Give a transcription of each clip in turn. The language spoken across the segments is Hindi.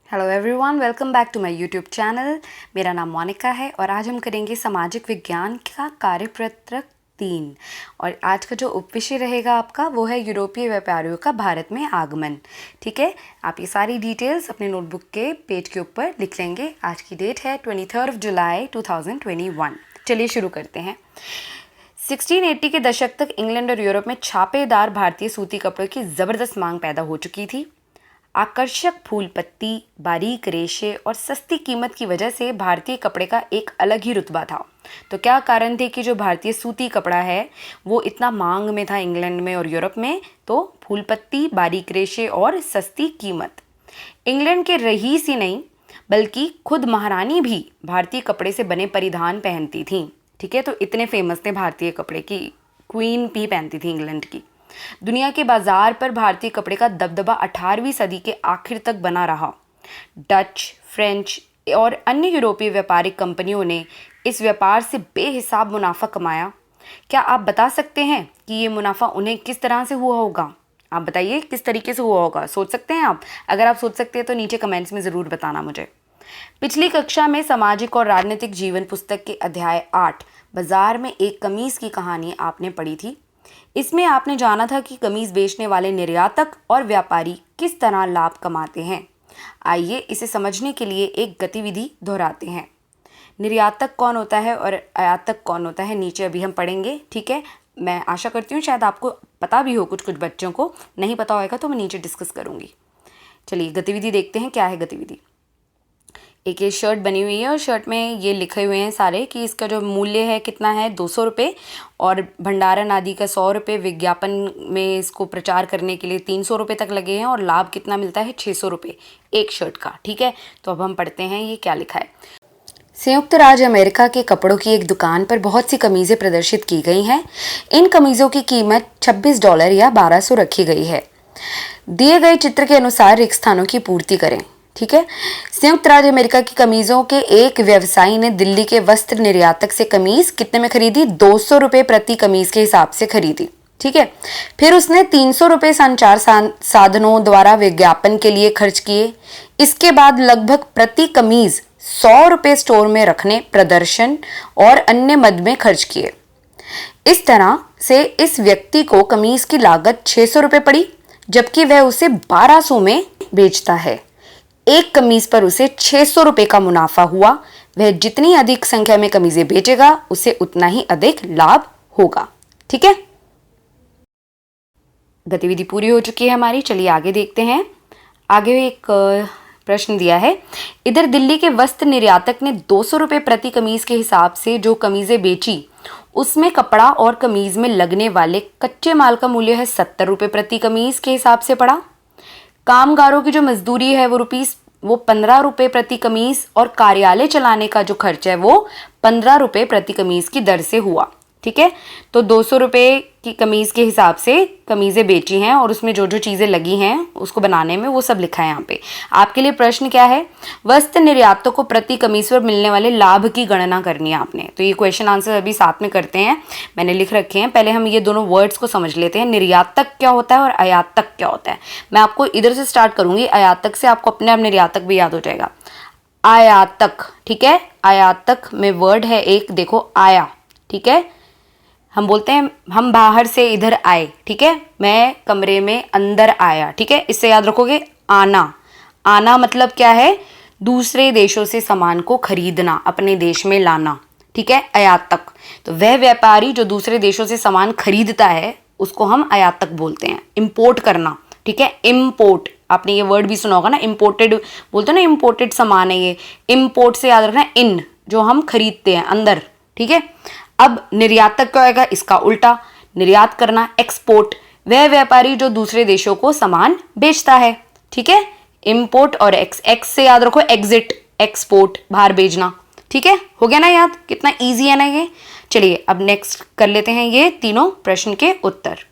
Hello everyone, welcome back to my YouTube channel. मेरा नाम मोनिका है और आज हम करेंगे सामाजिक विज्ञान का कार्यपत्रक 3। और आज का जो उपविषय रहेगा आपका वो है यूरोपीय व्यापारियों का भारत में आगमन। ठीक है, आप ये सारी डिटेल्स अपने नोटबुक के पेज के ऊपर लिख लेंगे। आज की डेट है 23 जुलाई 2021। चलिए शुरू करते हैं। 1680 के दशक तक इंग्लैंड और यूरोप में छापेदार भारतीय सूती कपड़ों की ज़बरदस्त मांग पैदा हो चुकी थी। आकर्षक फूल पत्ती, बारीक रेशे और सस्ती कीमत की वजह से भारतीय कपड़े का एक अलग ही रुतबा था। तो क्या कारण थे कि जो भारतीय सूती कपड़ा है वो इतना मांग में था इंग्लैंड में और यूरोप में? तो फूल पत्ती, बारीक रेशे और सस्ती कीमत। इंग्लैंड के रईस ही नहीं बल्कि खुद महारानी भी भारतीय कपड़े से बने परिधान पहनती थीं। ठीक है, तो इतने फेमस थे भारतीय कपड़े की क्वीन भी पहनती थी इंग्लैंड की। दुनिया के बाजार पर भारतीय कपड़े का दबदबा 18वीं सदी के आखिर तक बना रहा। डच, फ्रेंच और अन्य यूरोपीय व्यापारिक कंपनियों ने इस व्यापार से बेहिसाब मुनाफा कमाया। क्या आप बता सकते हैं कि ये मुनाफा उन्हें किस तरह से हुआ होगा? आप बताइए किस तरीके से हुआ होगा। सोच सकते हैं आप? अगर आप सोच सकते हैं तो नीचे कमेंट्स में ज़रूर बताना मुझे। पिछली कक्षा में सामाजिक और राजनीतिक जीवन पुस्तक के अध्याय 8 बाजार में एक कमीज की कहानी आपने पढ़ी थी। इसमें आपने जाना था कि कमीज बेचने वाले निर्यातक और व्यापारी किस तरह लाभ कमाते हैं। आइए इसे समझने के लिए एक गतिविधि दोहराते हैं। निर्यातक कौन होता है और आयातक कौन होता है नीचे अभी हम पढ़ेंगे। ठीक है, मैं आशा करती हूँ शायद आपको पता भी हो, कुछ बच्चों को नहीं पता होगा तो मैं नीचे डिस्कस करूँगी। चलिए गतिविधि देखते हैं। क्या है गतिविधि? एक ये शर्ट बनी हुई है और शर्ट में ये लिखे हुए हैं सारे कि इसका जो मूल्य है कितना है, 200 रुपये, और भंडारण आदि का 100 रुपये, विज्ञापन में इसको प्रचार करने के लिए 300 रुपये तक लगे हैं और लाभ कितना मिलता है, 600 रुपये एक शर्ट का। ठीक है, तो अब हम पढ़ते हैं ये क्या लिखा है। संयुक्त राज्य अमेरिका के कपड़ों की एक दुकान पर बहुत सी कमीज़ें प्रदर्शित की गई हैं। इन कमीज़ों की कीमत $26 या 1200 रखी गई है। दिए गए चित्र के अनुसार रिक्त स्थानों की पूर्ति करें। ठीक है, संयुक्त राज्य अमेरिका की कमीजों के एक व्यवसायी ने दिल्ली के वस्त्र निर्यातक से कमीज कितने में खरीदी? 200 रुपये प्रति कमीज के हिसाब से खरीदी। ठीक है, फिर उसने 300 रुपये संचार साधनों द्वारा विज्ञापन के लिए खर्च किए। इसके बाद लगभग प्रति कमीज 100 रुपये स्टोर में रखने, प्रदर्शन और अन्य मद में खर्च किए। इस तरह से इस व्यक्ति को कमीज की लागत 600 रुपये पड़ी, जबकि वह उसे 1200 में बेचता है। एक कमीज पर उसे 600 रुपये का मुनाफा हुआ। वह जितनी अधिक संख्या में कमीजें बेचेगा उसे उतना ही अधिक लाभ होगा। ठीक है, गतिविधि पूरी हो चुकी है हमारी। चलिए आगे देखते हैं। आगे एक प्रश्न दिया है। इधर दिल्ली के वस्त्र निर्यातक ने 200 रुपये प्रति कमीज के हिसाब से जो कमीजें बेची उसमें कपड़ा और कमीज में लगने वाले कच्चे माल का मूल्य है 70 रुपये प्रति कमीज के हिसाब से पड़ा। कामगारों की जो मजदूरी है वो 15 रुपये प्रति कमीज और कार्यालय चलाने का जो खर्च है वो 15 रुपये प्रति कमीज की दर से हुआ। ठीक है, तो 200 रुपये की कमीज के हिसाब से कमीजें बेची हैं और उसमें जो जो चीज़ें लगी हैं उसको बनाने में वो सब लिखा है यहाँ पे। आपके लिए प्रश्न क्या है? वस्त्र निर्यातकों को प्रति कमीज पर मिलने वाले लाभ की गणना करनी है आपने। तो ये क्वेश्चन आंसर अभी साथ में करते हैं, मैंने लिख रखे हैं। पहले हम ये दोनों वर्ड्स को समझ लेते हैं। निर्यातक क्या होता है और आयातक क्या होता है। मैं आपको इधर से स्टार्ट करूंगी, आयातक से आपको अपने आप निर्यातक भी याद हो जाएगा। आयातक, ठीक है, आयातक में वर्ड है एक, देखो आया। ठीक है, हम बोलते हैं हम बाहर से इधर आए। ठीक है, मैं कमरे में अंदर आया। ठीक है, इससे याद रखोगे आना। आना मतलब क्या है? दूसरे देशों से सामान को खरीदना, अपने देश में लाना। ठीक है, आयातक। तो वह व्यापारी जो दूसरे देशों से सामान खरीदता है उसको हम आयातक बोलते हैं। इंपोर्ट करना। ठीक है, इम्पोर्ट, आपने ये वर्ड भी सुना होगा ना, इम्पोर्टेड बोलते हो ना, इम्पोर्टेड सामान है ये। इम्पोर्ट से याद रखना इन, जो हम खरीदते हैं, अंदर। ठीक है, अब निर्यातक क्या होगा? इसका उल्टा, निर्यात करना, एक्सपोर्ट, वह व्यापारी जो दूसरे देशों को सामान बेचता है। ठीक है, इंपोर्ट और एक्स से याद रखो एग्जिट, एक्सपोर्ट, बाहर भेजना। ठीक है, हो गया ना याद? कितना इजी है ना ये। चलिए अब नेक्स्ट कर लेते हैं ये तीनों प्रश्न के उत्तर।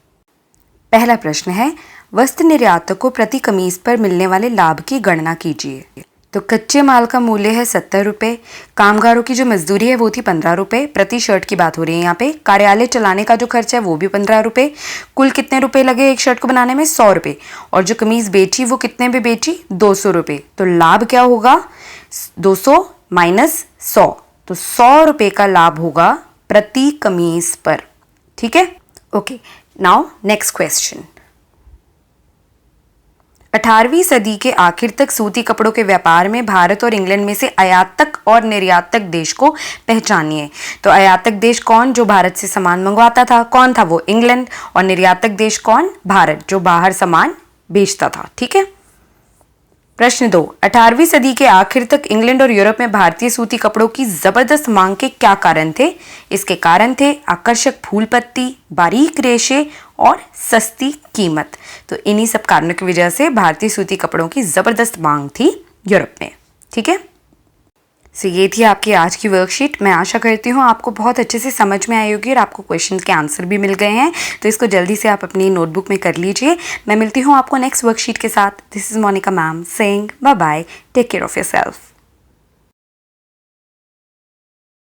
पहला प्रश्न है, वस्त्र निर्यातक को प्रति कमीज पर मिलने वाले लाभ की गणना कीजिए। तो कच्चे माल का मूल्य है 70 रुपये, कामगारों की जो मजदूरी है वो थी 15 रुपये, प्रति शर्ट की बात हो रही है यहाँ पे। कार्यालय चलाने का जो खर्च है वो भी 15 रुपये। कुल कितने रुपए लगे एक शर्ट को बनाने में? 100 रुपये। और जो कमीज बेची वो कितने में बेची? 200 रुपये। तो लाभ क्या होगा? 200 माइनस 100, तो 100 रुपये का लाभ होगा प्रति कमीज पर। ठीक है, ओके। Now next question. 18वीं सदी के आखिर तक सूती कपड़ों के व्यापार में भारत और इंग्लैंड में से आयातक और निर्यातक देश को पहचानिए। तो आयातक देश कौन? जो भारत से सामान मंगवाता था। कौन था वो? इंग्लैंड। और निर्यातक देश कौन? भारत, जो बाहर सामान बेचता था। ठीक है। प्रश्न 2, 18वीं सदी के आखिर तक इंग्लैंड और यूरोप में भारतीय सूती कपड़ों की जबरदस्त मांग के क्या कारण थे? इसके कारण थे आकर्षक फूल पत्ती, बारीक रेशे और सस्ती कीमत। तो इन्हीं सब कारणों की वजह से भारतीय सूती कपड़ों की जबरदस्त मांग थी यूरोप में। ठीक है। सो ये थी आपकी आज की वर्कशीट। मैं आशा करती हूँ आपको बहुत अच्छे से समझ में आई होगी और आपको क्वेश्चंस के आंसर भी मिल गए हैं। तो इसको जल्दी से आप अपनी नोटबुक में कर लीजिए। मैं मिलती हूँ आपको नेक्स्ट वर्कशीट के साथ। This is Monika ma'am saying bye bye, take care of yourself.